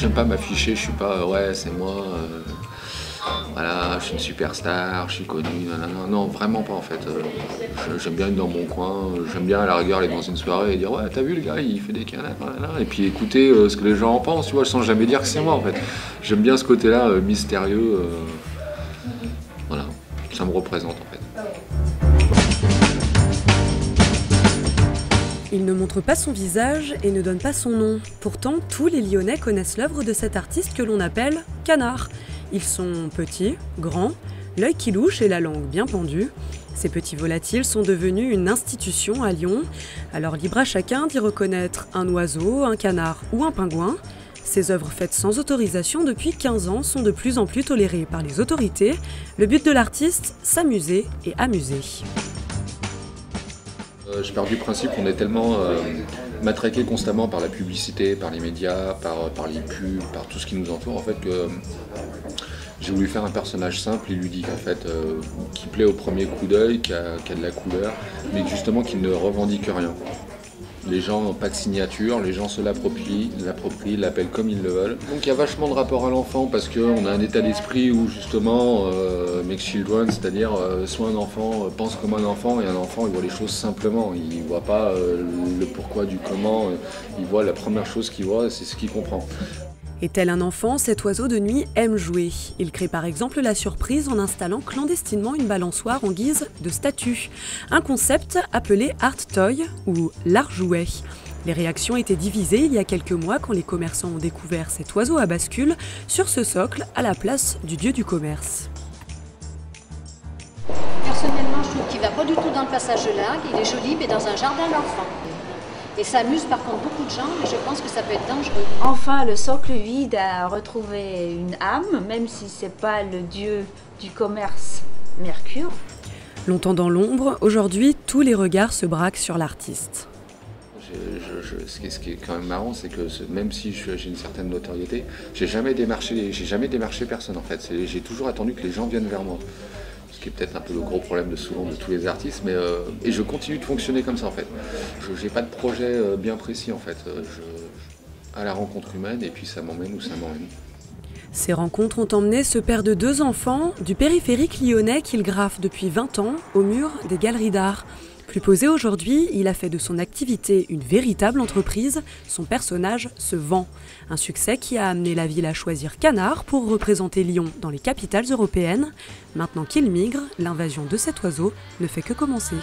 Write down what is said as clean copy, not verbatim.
J'aime pas m'afficher, je suis pas ouais c'est moi, voilà, je suis une superstar, je suis connu, non, non, vraiment pas en fait. J'aime bien être dans mon coin, j'aime bien à la rigueur aller dans une soirée et dire ouais t'as vu le gars il fait des canards, voilà. Et puis écouter ce que les gens en pensent, tu vois, sans jamais dire que c'est moi en fait. J'aime bien ce côté-là mystérieux, voilà, ça me représente en fait. Il ne montre pas son visage et ne donne pas son nom. Pourtant, tous les Lyonnais connaissent l'œuvre de cet artiste que l'on appelle Canard. Ils sont petits, grands, l'œil qui louche et la langue bien pendue. Ces petits volatiles sont devenus une institution à Lyon. Alors libre à chacun d'y reconnaître un oiseau, un canard ou un pingouin. Ces œuvres faites sans autorisation depuis 15 ans sont de plus en plus tolérées par les autorités. Le but de l'artiste, s'amuser et amuser. J'ai perdu le principe qu'on est tellement matraqué constamment par la publicité, par les médias, par les pubs, par tout ce qui nous entoure, en fait, que j'ai voulu faire un personnage simple et ludique, en fait, qui plaît au premier coup d'œil, qui a de la couleur, mais justement qui ne revendique rien. Les gens n'ont pas de signature, les gens se l'approprient, l'appellent comme ils le veulent. Donc il y a vachement de rapport à l'enfant parce qu'on a un état d'esprit où justement, make children, c'est-à-dire soit un enfant pense comme un enfant et un enfant il voit les choses simplement. Il ne voit pas le pourquoi du comment, il voit la première chose qu'il voit, c'est ce qu'il comprend. Et tel un enfant, cet oiseau de nuit aime jouer. Il crée par exemple la surprise en installant clandestinement une balançoire en guise de statue. Un concept appelé Art Toy ou l'art jouet. Les réactions étaient divisées il y a quelques mois quand les commerçants ont découvert cet oiseau à bascule sur ce socle à la place du dieu du commerce. Personnellement, je trouve qu'il ne va pas du tout dans le passage de l'arc, il est joli, mais dans un jardin d'enfants. Et ça amuse par contre beaucoup de gens, mais je pense que ça peut être dangereux. Enfin, le socle vide a retrouvé une âme, même si ce n'est pas le dieu du commerce, Mercure. Longtemps dans l'ombre, aujourd'hui, tous les regards se braquent sur l'artiste. Ce qui est quand même marrant, c'est que même si j'ai une certaine notoriété, j'ai jamais démarché personne en fait. J'ai toujours attendu que les gens viennent vers moi. Ce qui est peut-être un peu le gros problème de souvent de tous les artistes, mais et je continue de fonctionner comme ça en fait. Je n'ai pas de projet bien précis en fait. À la rencontre humaine et puis ça m'emmène où ça m'emmène. Ces rencontres ont emmené ce père de 2 enfants du périphérique lyonnais qu'il graffe depuis 20 ans au mur des galeries d'art. Plus posé aujourd'hui, il a fait de son activité une véritable entreprise. Son personnage se vend. Un succès qui a amené la ville à choisir Canard pour représenter Lyon dans les capitales européennes. Maintenant qu'il migre, l'invasion de cet oiseau ne fait que commencer.